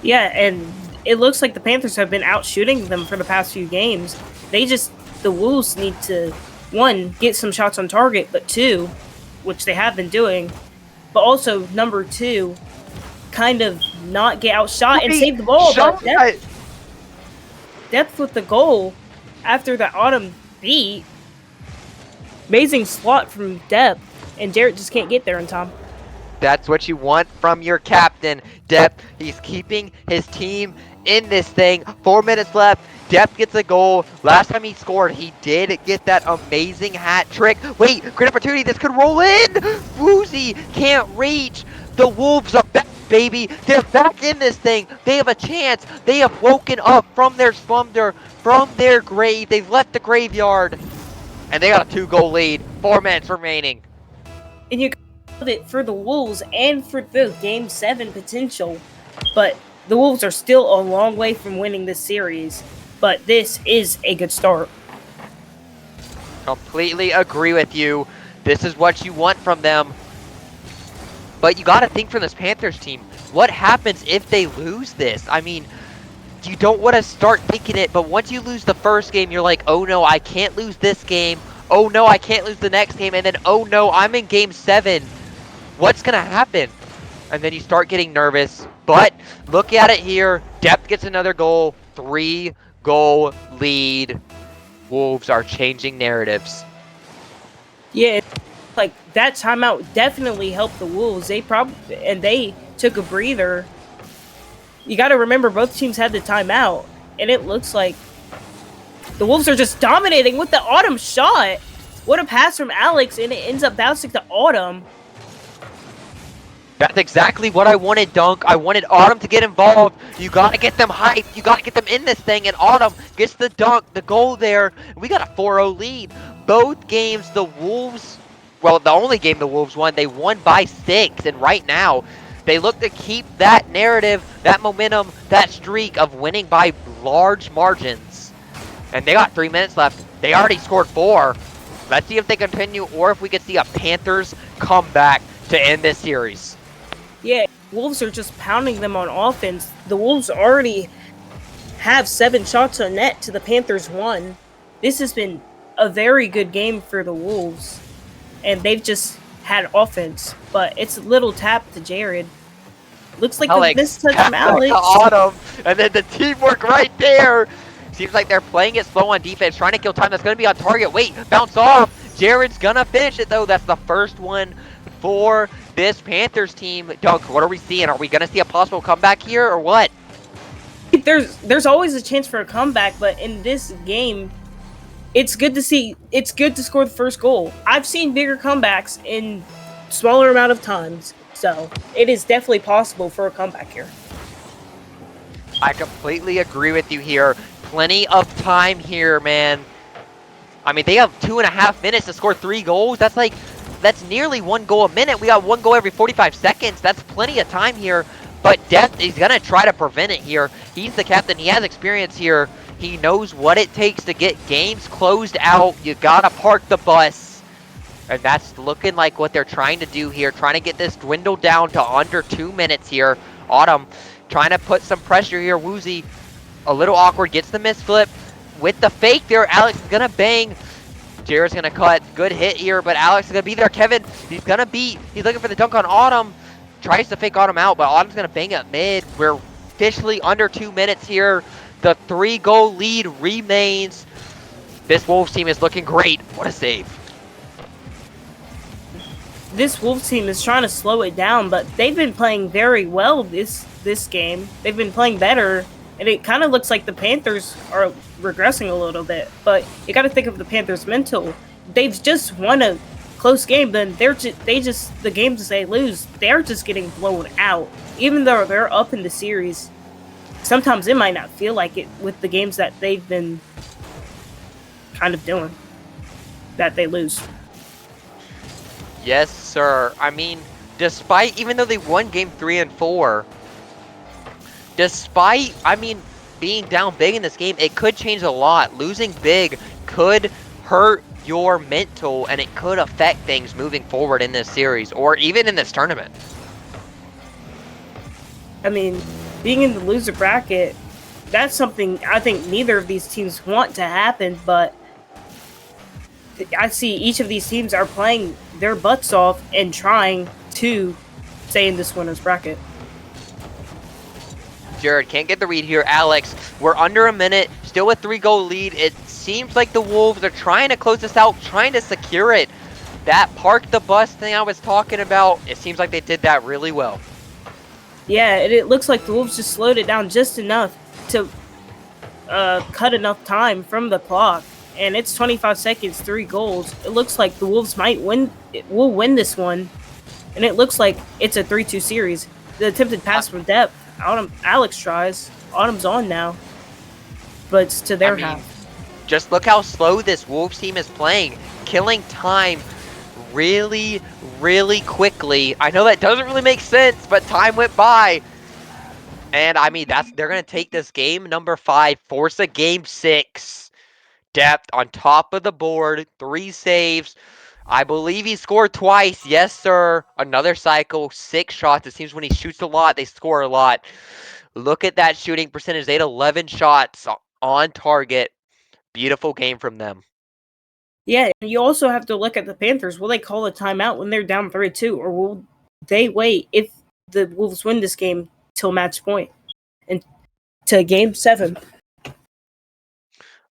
Yeah, and it looks like the Panthers have been out shooting them for the past few games. The Wolves need to, 1, get some shots on target, but 2, which they have been doing, but also number 2, kind of not get outshot and save the ball. But depth with the goal after the Autumn beat. Amazing slot from depth, and Jarrett just can't get there in time. That's what you want from your captain, Depth. He's keeping his team in this thing. 4 minutes left. Depth gets a goal. Last time he scored, he did get that amazing hat trick. Wait, great opportunity. This could roll in. Woozy can't reach. The Wolves are back, baby. They're back in this thing. They have a chance. They have woken up from their slumber, from their grave. They've left the graveyard, and they got a 2-goal lead. 4 minutes remaining. And you got it for the Wolves and for the Game 7 potential, but the Wolves are still a long way from winning this series. But this is a good start. Completely agree with you. This is what you want from them. But you got to think from this Panthers team, what happens if they lose this? I mean, you don't want to start thinking it, but once you lose the first game, you're like, oh no, I can't lose this game. Oh no, I can't lose the next game. And then, oh no, I'm in game 7. What's going to happen? And then you start getting nervous. But look at it here. Depth gets another goal. 3-goal lead. Wolves are changing narratives. Yeah, like that timeout definitely helped the Wolves. They took a breather. You got to remember both teams had the timeout, and it looks like the Wolves are just dominating with the Autumn shot. What a pass from Alex, and it ends up bouncing to Autumn. That's exactly what I wanted, Dunk. I wanted Autumn to get involved. You gotta get them hyped. You gotta get them in this thing. And Autumn gets the dunk, the goal there. We got a 4-0 lead. Both games, the Wolves, well, the only game the Wolves won, they won by 6. And right now, they look to keep that narrative, that momentum, that streak of winning by large margins. And they got 3 minutes left. They already scored 4. Let's see if they continue or if we could see a Panthers comeback to end this series. Yeah, Wolves are just pounding them on offense. The Wolves already have 7 shots on net to the Panthers 1. This has been a very good game for the Wolves, and they've just had offense. But it's a little tap to Jared. Looks like a Alex, mistouch from Alex. Autumn, and then the teamwork right there. Seems like they're playing it slow on defense, trying to kill time. That's going to be on target. Wait, bounce off. Jared's going to finish it, though. That's the first one for this Panthers team. Dunk, what are we seeing? Are we going to see a possible comeback here or what? There's always a chance for a comeback, but in this game, it's good to see. It's good to score the first goal. I've seen bigger comebacks in smaller amount of times, so it is definitely possible for a comeback here. I completely agree with you here. Plenty of time here, man. I mean, they have 2.5 minutes to score 3 goals. That's nearly 1 goal a minute. We got 1 goal every 45 seconds. That's plenty of time here. But Death is going to try to prevent it here. He's the captain. He has experience here. He knows what it takes to get games closed out. You got to park the bus. And that's looking like what they're trying to do here. Trying to get this dwindled down to under 2 minutes here. Autumn trying to put some pressure here. Woozy, a little awkward, gets the misflip. With the fake there, Alex is going to bang. Jared's going to cut. Good hit here, but Alex is going to be there. Kevin, he's going to beat. He's looking for the dunk on Autumn. Tries to fake Autumn out, but Autumn's going to bang it mid. We're officially under 2 minutes here. The 3-goal lead remains. This Wolves team is looking great. What a save. This Wolves team is trying to slow it down, but they've been playing very well this game. They've been playing better, and it kind of looks like the Panthers are regressing a little bit. But you got to think of the Panthers' mental. They've just won a close game, then the games they lose, they're just getting blown out. Even though they're up in the series, sometimes it might not feel like it with the games that they've been kind of doing that they lose. Yes, sir. I mean, even though they won game 3 and 4, being down big in this game, it could change a lot. Losing big could hurt your mental, and it could affect things moving forward in this series, or even in this tournament. I mean, being in the loser bracket, that's something I think neither of these teams want to happen, but I see each of these teams are playing their butts off and trying to stay in this winner's bracket. Jared can't get the read here. Alex, we're under a minute, still a 3-goal lead. It seems like the Wolves are trying to close this out, trying to secure it. That park the bus thing I was talking about, it seems like they did that really well. Yeah, it looks like the Wolves just slowed it down just enough to cut enough time from the clock. And it's 25 seconds, 3 goals. It looks like the Wolves will win this one. And it looks like it's a 3-2 series. The attempted pass from depth, Alex tries. Autumn's on now. But it's to their half. Just look how slow this Wolves team is playing. Killing time really, really quickly. I know that doesn't really make sense, but time went by. And I mean, they're going to take this game number 5, force a game 6. Depth on top of the board, 3 saves. I believe he scored twice. Yes, sir. Another cycle, 6 shots. It seems when he shoots a lot, they score a lot. Look at that shooting percentage. They had 11 shots on target. Beautiful game from them. Yeah, and you also have to look at the Panthers. Will they call a timeout when they're down 3-2, or will they wait if the Wolves win this game till match point and to game 7?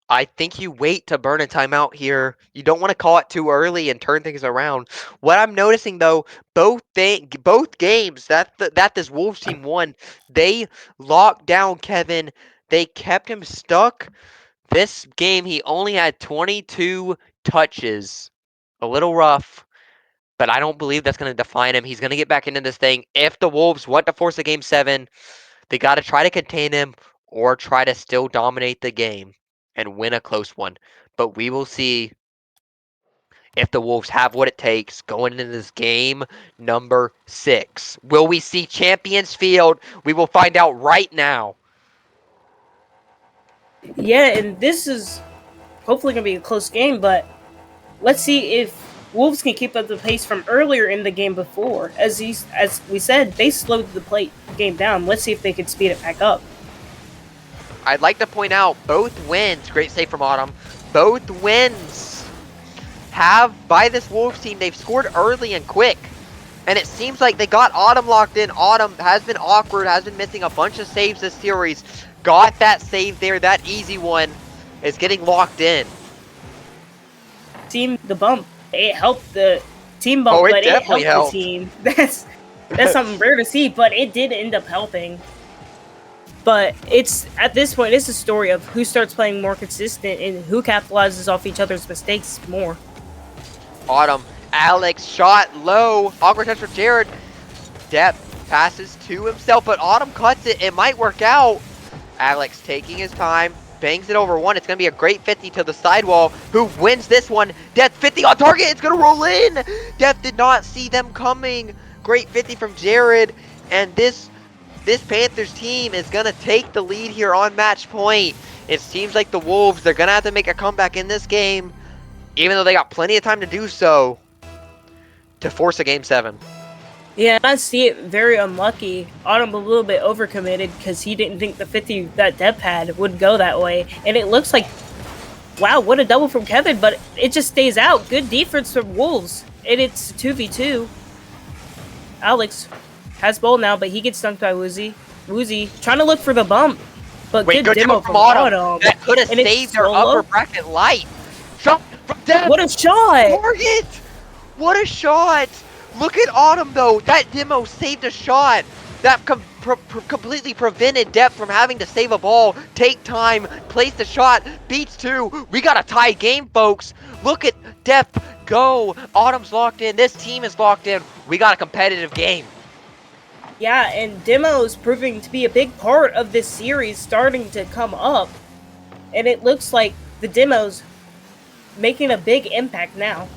I think you wait to burn a timeout here. You don't want to call it too early and turn things around. What I'm noticing though, both games that this Wolves team won, they locked down Kevin. They kept him stuck. This game he only had 22 touches. a little rough, but I don't believe that's going to define him. He's going to get back into this thing. If the Wolves want to force a game 7, they got to try to contain him or try to still dominate the game and win a close one. But we will see if the Wolves have what it takes going into this game number 6. Will we see Champions Field? We will find out right now. Yeah, and this is hopefully going to be a close game, but let's see if Wolves can keep up the pace from earlier in the game before. As we said, they slowed the game down. Let's see if they can speed it back up. I'd like to point out both wins, great save from Autumn, both wins have, by this Wolves team, they've scored early and quick. And it seems like they got Autumn locked in. Autumn has been awkward, has been missing a bunch of saves this series. Got that save there, that easy one is getting locked in. Team the bump. It helped the team bump, but it helped the team. That's something rare to see, but it did end up helping. But it's at this point, it's a story of who starts playing more consistent and who capitalizes off each other's mistakes more. Autumn, Alex shot low. Awkward touch for Jared. Depth passes to himself, but Autumn cuts it. It might work out. Alex taking his time, bangs it over one. It's going to be a great 50 to the sidewall. Who wins this one? Depth 50 on target. It's going to roll in. Depth did not see them coming. Great 50 from Jared. And this Panthers team is going to take the lead here on match point. It seems like the Wolves, they're going to have to make a comeback in this game, even though they got plenty of time to do so, to force a game 7. Yeah, I see it very unlucky. Autumn a little bit overcommitted because he didn't think the 50 that Dep had would go that way. And it looks like, wow, what a double from Kevin, but it just stays out. Good defense from Wolves. And it's 2v2. Alex has ball now, but he gets dunked by Woozy. Woozy trying to look for the bump, but good demo from Autumn. That could have saved their upper bracket life. Shot from Dep. What a shot! Target! What a shot! Look at Autumn, though. That demo saved a shot. That completely prevented Depth from having to save a ball, take time, place the shot, beats 2. We got a tie game, folks. Look at Depth go. Autumn's locked in. This team is locked in. We got a competitive game. Yeah, and demo is proving to be a big part of this series starting to come up. And it looks like the demo's making a big impact now.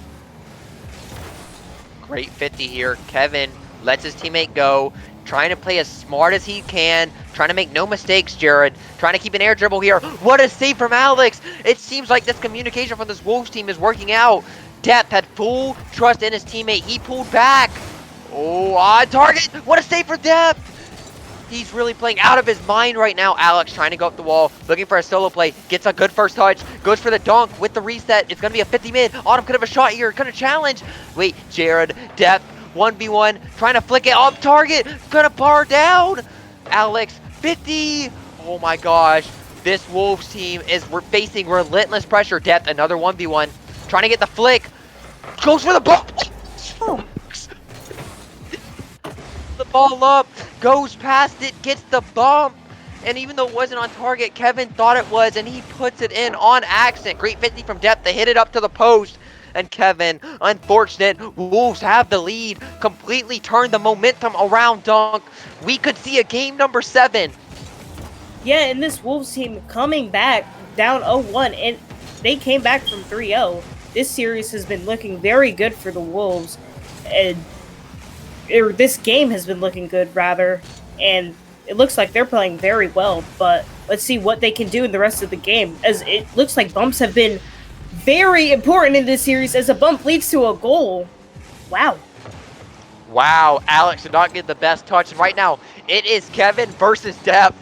Great 50 here. Kevin lets his teammate go, trying to play as smart as he can, trying to make no mistakes, Jared. Trying to keep an air dribble here. What a save from Alex. It seems like this communication from this Wolves team is working out. Depth had full trust in his teammate. He pulled back. Oh, on target. What a save for Depth. He's really playing out of his mind right now. Alex trying to go up the wall, looking for a solo play. Gets a good first touch. Goes for the dunk with the reset. It's going to be a 50 mid. Autumn could have a shot here. Going to challenge. Wait, Jared. Depth. 1v1. Trying to flick it off target. Going to bar down. Alex. 50. Oh my gosh. This Wolves team is facing relentless pressure. Depth. Another 1v1. Trying to get the flick. Goes for the ball. Oh. The ball up, goes past it, gets the bump, and even though it wasn't on target, Kevin thought it was, and he puts it in on accident. Great 50 from Depth. They hit it up to the post, and Kevin, unfortunate, Wolves have the lead, completely turned the momentum around, Dunk. We could see a game number 7. Yeah, and this Wolves team coming back down 0-1, and they came back from 3-0. This series has been looking very good for the Wolves, and this game has been looking good, rather, and it looks like they're playing very well, but let's see what they can do in the rest of the game, as it looks like bumps have been very important in this series, as a bump leads to a goal. Wow. Wow, Alex did not get the best touch, and right now, it is Kevin versus Depth.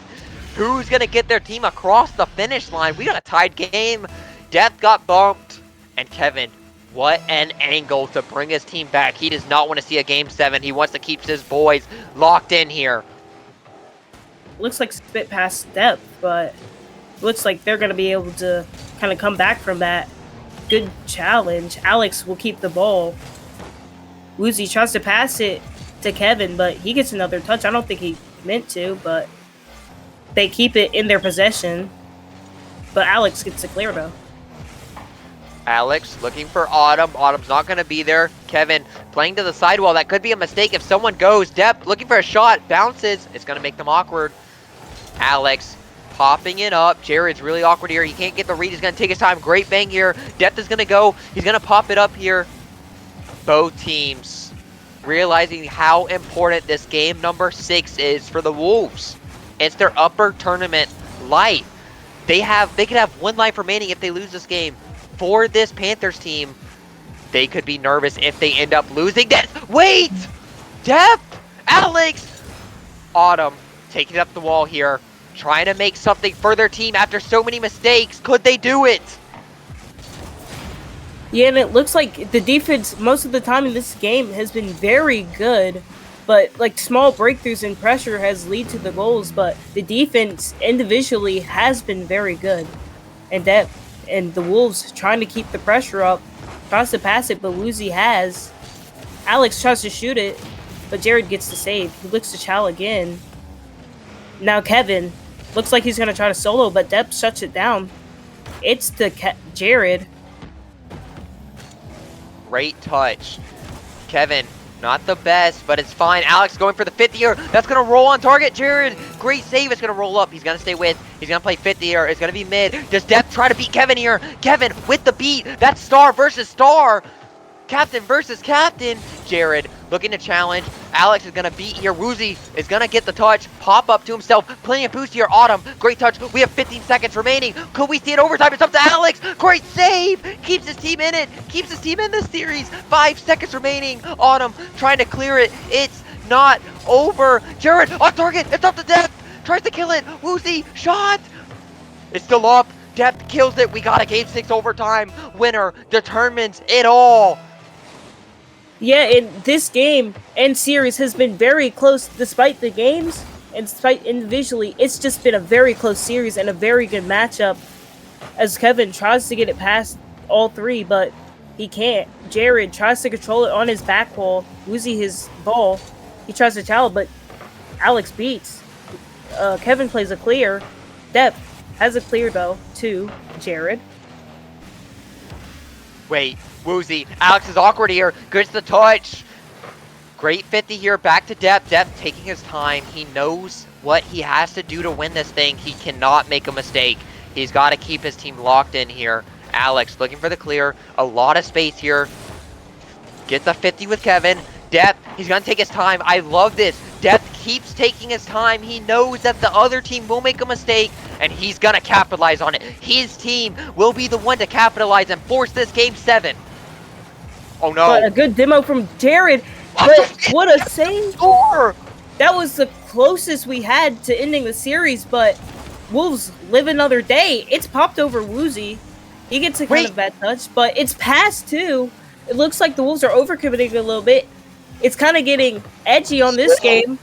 Who's going to get their team across the finish line? We got a tied game. Depth got bumped, and Kevin, what an angle to bring his team back. He does not want to see a game 7. He wants to keep his boys locked in here. Looks like spit past Depth, but looks like they're going to be able to kind of come back from that. Good challenge. Alex will keep the ball. Woozy tries to pass it to Kevin, but he gets another touch. I don't think he meant to, but they keep it in their possession. But Alex gets a clear, though. Alex looking for Autumn. Autumn's not going to be there. Kevin playing to the sidewall. That could be a mistake if someone goes. Depp looking for a shot. Bounces. It's going to make them awkward. Alex popping it up. Jared's really awkward here. He can't get the read. He's going to take his time. Great bang here. Depth is going to go. He's going to pop it up here. Both teams realizing how important this game number 6 is for the Wolves. It's their upper tournament life. They could have one life remaining if they lose this game. For this Panthers team, they could be nervous if they end up losing that. Wait! Depp! Alex! Autumn taking up the wall here, trying to make something for their team after so many mistakes. Could they do it? Yeah, and it looks like the defense most of the time in this game has been very good, but like small breakthroughs and pressure has led to the goals, but the defense individually has been very good. And the Wolves trying to keep the pressure up, tries to pass it, but Woozy has. Alex tries to shoot it, but Jared gets the save. He looks to Chow again. Now Kevin looks like he's going to try to solo, but Depp shuts it down. It's to Jared. Great touch. Kevin, not the best, but it's fine. Alex going for the 50-er. That's going to roll on target. Jared, great save. It's going to roll up. He's going to stay with. He's going to play 50-er. It's going to be mid. Does Depp try to beat Kevin here? Kevin with the beat. That's star versus star. Captain versus captain. Jared looking to challenge. Alex is going to beat here. Woozy is going to get the touch. Pop up to himself. Plenty of boost here. Autumn. Great touch. We have 15 seconds remaining. Could we see it overtime? It's up to Alex. Great save. Keeps his team in it. Keeps his team in this series. 5 seconds remaining. Autumn trying to clear it. It's not over. Jared on target. It's up to Depp. Tries to kill it. Woozy shot. It's still up. Depp kills it. We got a game 6 overtime. Winner determines it all. Yeah, and this game and series has been very close despite the games and despite individually. It's just been a very close series and a very good matchup as Kevin tries to get it past all three, but he can't. Jared tries to control it on his back wall, losing his ball. He tries to challenge, but Alex beats. Kevin plays a clear. Depp has a clear, though, to Jared. Wait, Woozy. Alex is awkward here. Gets the touch. Great 50 here. Back to Depp. Depp taking his time. He knows what he has to do to win this thing. He cannot make a mistake. He's got to keep his team locked in here. Alex looking for the clear. A lot of space here. Get the 50 with Kevin. Depp, he's going to take his time. I love this. Depp keeps taking his time. He knows that the other team will make a mistake, and he's going to capitalize on it. His team will be the one to capitalize and force this game 7. Oh, no. But a good demo from Jared. But what a save. Score! That was the closest we had to ending the series, but Wolves live another day. It's popped over Woozy. He gets a kind of bad touch, but it's passed too. It looks like the Wolves are overcommitting a little bit. It's kind of getting edgy on this game.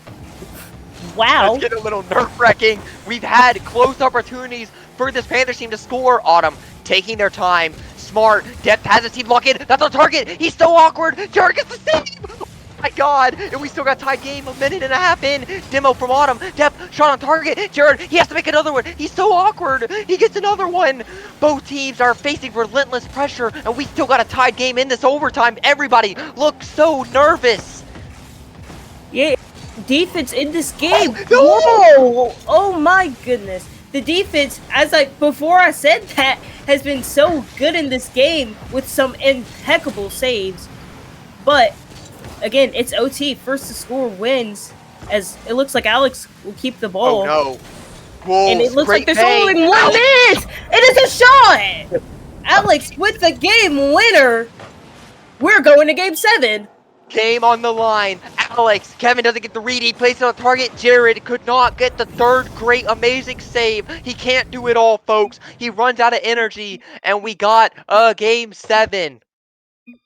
Wow. It's getting a little nerve-wracking. We've had close opportunities for this Panthers team to score. Autumn taking their time. Smart. Depth has his team locked in. That's on target. He's so awkward. Jared gets the save. Oh my god. And we still got tied game. A minute and a half in. Demo from Autumn. Depth shot on target. Jared, he has to make another one. He's so awkward. He gets another one. Both teams are facing relentless pressure, and we still got a tied game in this overtime. Everybody looks so nervous. Yeah, defense in this game. Oh, no! Whoa! Oh my goodness. The defense, before I said that, has been so good in this game with some impeccable saves. But again, it's OT. First to score wins, as it looks like Alex will keep the ball. Oh no. Wolves, and it looks like there's pain. only 1 minute! It is a shot! Alex with the game winner. We're going to game 7. Game on the line. Alex, Kevin doesn't get the read. He plays it on target. Jared could not get the third great, amazing save. He can't do it all, folks. He runs out of energy, and we got a game 7.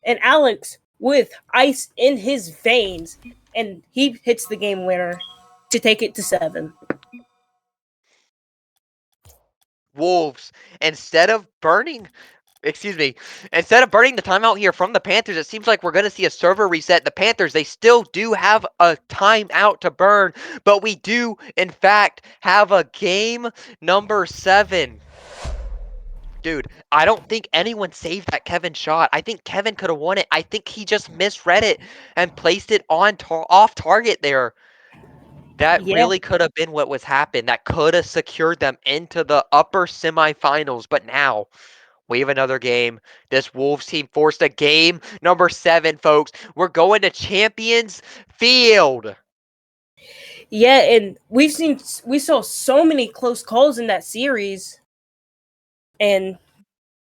And Alex with ice in his veins, and he hits the game winner to take it to 7. Wolves, instead of burning the timeout here from the Panthers, it seems like we're going to see a server reset. The Panthers, they still do have a timeout to burn, but we do, in fact, have a game number 7. Dude, I don't think anyone saved that Kevin shot. I think Kevin could have won it. I think he just misread it and placed it on off target there. That Yeah. really could have been what was happened. That could have secured them into the upper semifinals. But now we have another game. This Wolves team forced a game number 7, folks. We're going to Champions Field. Yeah, and we saw so many close calls in that series, and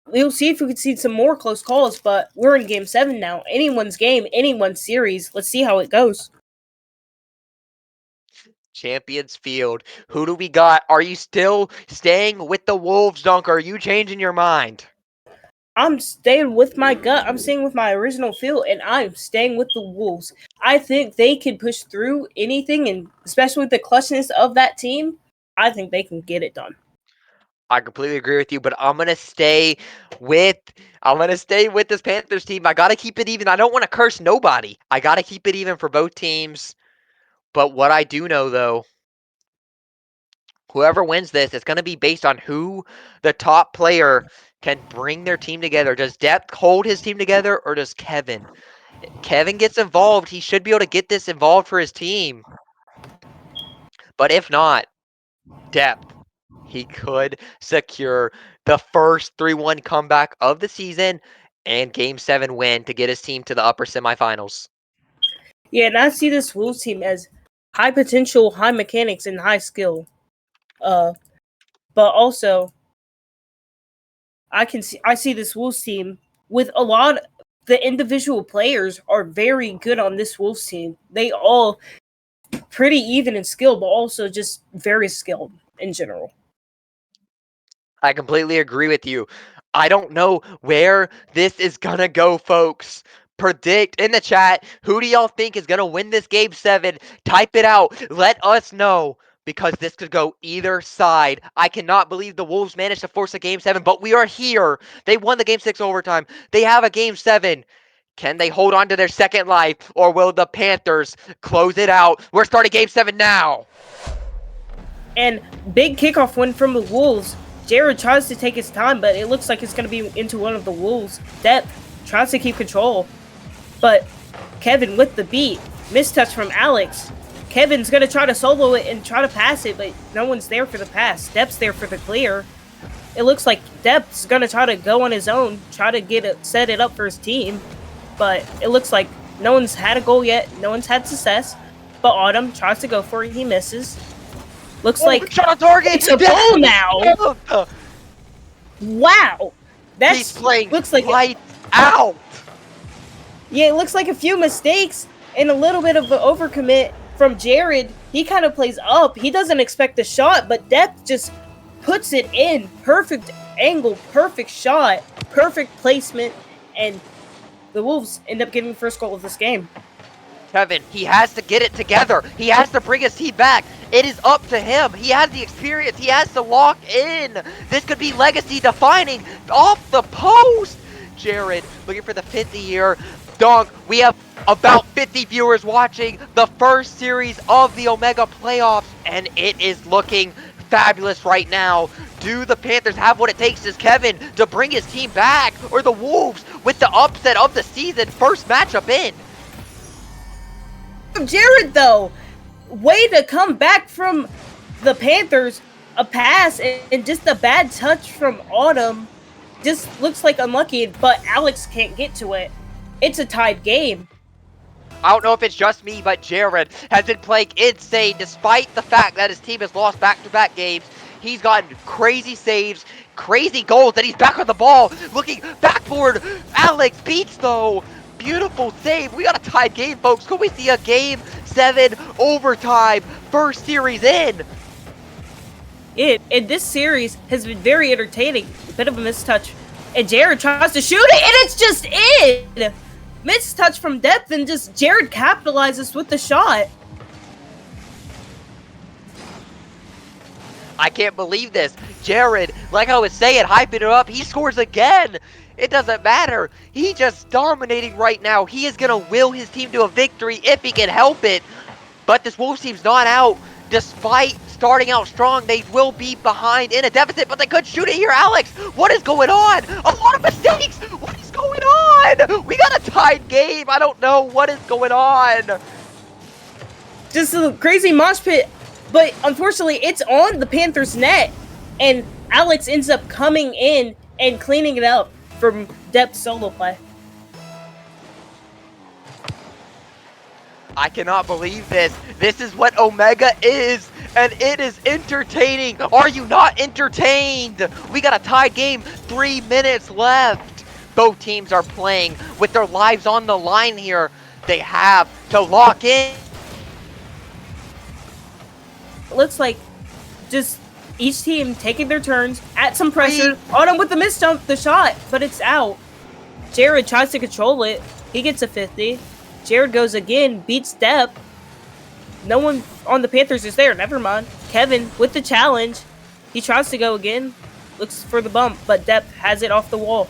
we'll see if we could see some more close calls. But we're in Game 7 now. Anyone's game, anyone's series. Let's see how it goes. Champions Field. Who do we got? Are you still staying with the Wolves, Dunk? Are you changing your mind? I'm staying with my gut. I'm staying with my original feel, and I'm staying with the Wolves. I think they can push through anything, and especially with the clutchness of that team, I think they can get it done. I completely agree with you, but I'm gonna stay with this Panthers team. I gotta keep it even. I don't want to curse nobody. I gotta keep it even for both teams. But what I do know though, whoever wins this, it's gonna be based on who the top player can bring their team together. Does Depth hold his team together, or does Kevin? Kevin gets involved. He should be able to get this involved for his team. But if not, Depth, he could secure the first 3-1 comeback of the season and Game 7 win to get his team to the upper semifinals. Yeah, and I see this Wolves team as high potential, high mechanics, and high skill. But also I see this Wolves team with a lot. The individual players are very good on this Wolves team. They all pretty even in skill, but also just very skilled in general. I completely agree with you. I don't know where this is going to go, folks. Predict in the chat, who do y'all think is going to win this Game 7? Type it out. Let us know, because this could go either side. I cannot believe the Wolves managed to force a Game 7, but we are here. They won the Game 6 overtime. They have a Game 7. Can they hold on to their second life, or will the Panthers close it out? We're starting Game 7 now. And big kickoff win from the Wolves. Jared tries to take his time, but it looks like it's going to be into one of the Wolves. Depth tries to keep control, but Kevin with the beat. Mistouch from Alex. Kevin's going to try to solo it and try to pass it, but no one's there for the pass. Depth's there for the clear. It looks like Depth's going to try to go on his own, try to set it up for his team, but it looks like no one's had a goal yet. No one's had success, but Autumn tries to go for it. He misses. Looks like shot on target. It's a goal now. Wow, He's playing looks like lights out. Yeah, it looks like a few mistakes and a little bit of an overcommit from Jared. He kind of plays up. He doesn't expect the shot, but Depth just puts it in. Perfect angle, perfect shot, perfect placement, and the Wolves end up getting the first goal of this game. Kevin, he has to get it together. He has to bring his team back. It is up to him. He has the experience. He has to lock in. This could be legacy defining off the post. Jared, looking for the 50-year dunk. We have about 50 viewers watching the first series of the Omega playoffs, and it is looking fabulous right now. Do the Panthers have what it takes as Kevin to bring his team back, or the Wolves with the upset of the season, first matchup in? Jared, though, way to come back from the Panthers. A pass and just a bad touch from Autumn. Just looks like unlucky, but Alex can't get to it. It's a tied game. I don't know if it's just me, but Jared has been playing insane despite the fact that his team has lost back-to-back games. He's gotten crazy saves, crazy goals, and he's back on the ball, looking backboard. Alex beats, though. Beautiful save. We got a tied game, folks. Could we see a Game 7 overtime first series in? And this series has been very entertaining. A bit of a mistouch. And Jared tries to shoot it, and it's just in! Mistouch from Depth, and just Jared capitalizes with the shot. I can't believe this. Jared, like I was saying, hyping it up, he scores again. It doesn't matter. He's just dominating right now. He is going to will his team to a victory if he can help it. But this Wolves team's not out. Despite starting out strong, they will be behind in a deficit, but they could shoot it here. Alex, what is going on? A lot of mistakes. What is going on? We got a tied game. I don't know what is going on. Just a crazy mosh pit, but unfortunately, it's on the Panthers' net, and Alex ends up coming in and cleaning it up from Depp's solo play. I cannot believe this. This is what Omega is, and it is entertaining. Are you not entertained? We got a tied game, 3 minutes left. Both teams are playing with their lives on the line here. They have to lock in. Looks like just each team taking their turns at some pressure. Autumn with the miss jump, the shot, but it's out. Jared tries to control it. He gets a 50. Jared goes again, beats Depp. No one on the Panthers is there. Never mind. Kevin with the challenge. He tries to go again. Looks for the bump, but Depp has it off the wall.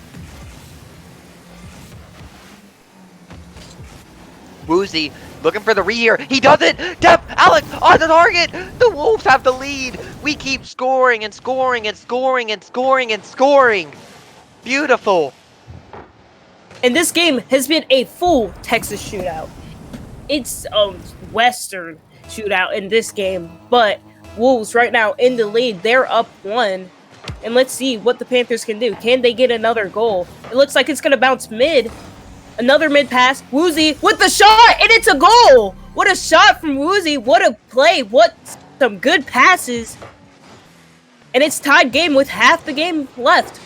Woozy looking for the re-here. He does it! Depp, Alex on the target! The Wolves have the lead! We keep scoring and scoring and scoring and scoring and scoring! Beautiful! And this game has been a full Texas shootout. It's a Western shootout in this game, but Wolves right now in the lead. They're up 1. And let's see what the Panthers can do. Can they get another goal? It looks like it's going to bounce mid. Another mid pass. Woozy with the shot, and it's a goal! What a shot from Woozy. What a play. What some good passes. And it's tied game with half the game left.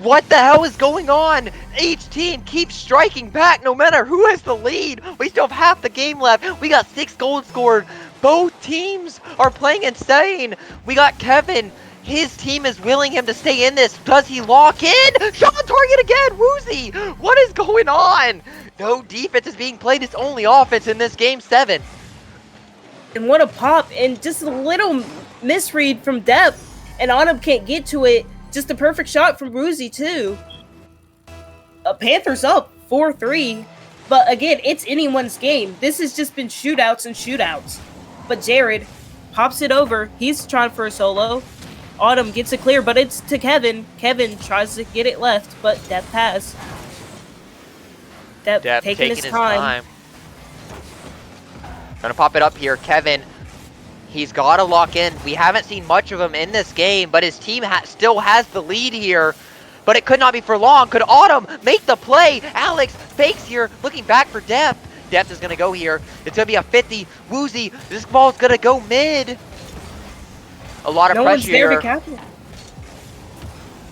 What the hell is going on? Each team keeps striking back no matter who has the lead. We still have half the game left. We got 6 goals scored. Both teams are playing insane. We got Kevin. His team is willing him to stay in this. Does he lock in? Shot on target again. Woozy. What is going on? No defense is being played. It's only offense in this game 7. And what a pop. And just a little misread from Depp. And Autumn can't get to it. Just a perfect shot from Woozy, too. Panthers up 4-3. But again, it's anyone's game. This has just been shootouts and shootouts. But Jared pops it over. He's trying for a solo. Autumn gets it clear, but it's to Kevin. Kevin tries to get it left, but Depp has. Depp taking his time. Gonna pop it up here. Kevin, he's got to lock in. We haven't seen much of him in this game, but his team still has the lead here. But it could not be for long. Could Autumn make the play? Alex fakes here, looking back for Depp. Depp is going to go here. It's going to be a 50. Woozy, this ball's going to go mid. A lot of pressure here. No one's there to catch it.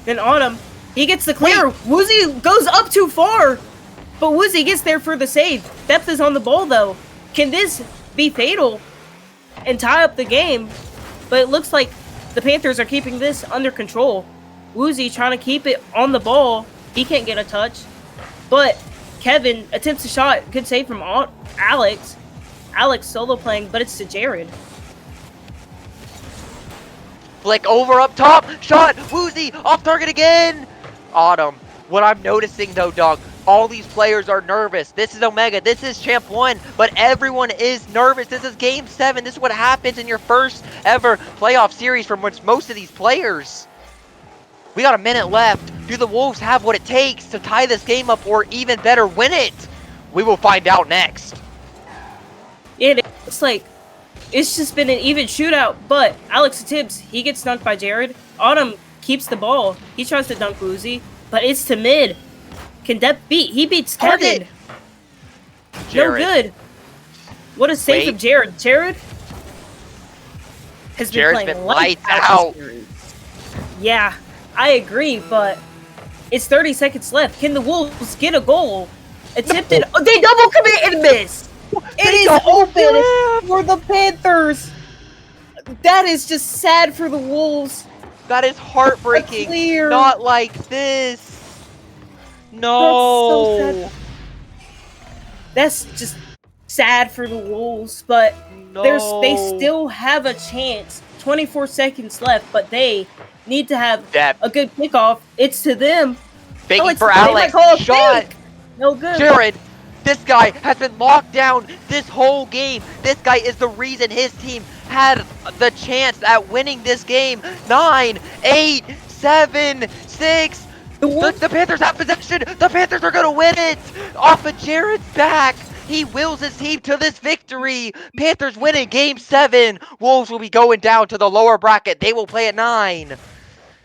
Then Autumn, he gets the clear. Woozy goes up too far. But Woozy gets there for the save. Depp is on the ball, though. Can this be fatal and tie up the game? But it looks like the Panthers are keeping this under control. Woozy trying to keep it on the ball. He can't get a touch. But Kevin attempts a shot. Good save from Alex. Alex solo playing, but it's to Jared. Flick over up top. Shot. Woozy off target again. Autumn. What I'm noticing though, dog, all these players are nervous. This is Omega. This is Champ 1. But everyone is nervous. This is Game 7. This is what happens in your first ever playoff series from most of these players. We got a minute left. Do the Wolves have what it takes to tie this game up or even better, win it? We will find out next. It's like, it's just been an even shootout, but Alex attempts, he gets dunked by Jared. Autumn keeps the ball. He tries to dunk Woozy, but it's to mid. Can Depp beat? He beats Kevin. Jared. No good. What a save from Jared. Jared has Jared's been playing lights out. Yeah, I agree, but it's 30 seconds left. Can the Wolves get a goal? Attempted. Oh, they double commit and miss. It is open for the Panthers. That is just sad for the Wolves. That is heartbreaking. Not like this. No. That's just sad for the Wolves, but they still have a chance. 24 seconds left, but they need to have a good kickoff. It's to them. Faking for Alex. Shot. No good. Jared, this guy has been locked down this whole game. This guy is the reason his team had the chance at winning this game. 9, 8, 7, 6. The Panthers have possession. The Panthers are going to win it off of Jared's back. He wills his team to this victory. Panthers winning game 7. Wolves will be going down to the lower bracket. They will play at 9.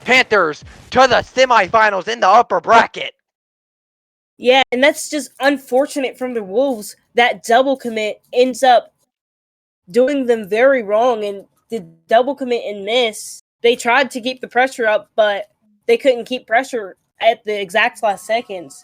Panthers to the semifinals in the upper bracket. Yeah, and that's just unfortunate from the Wolves. That double commit ends up doing them very wrong, and the double commit and miss. They tried to keep the pressure up, but they couldn't keep pressure at the exact last seconds.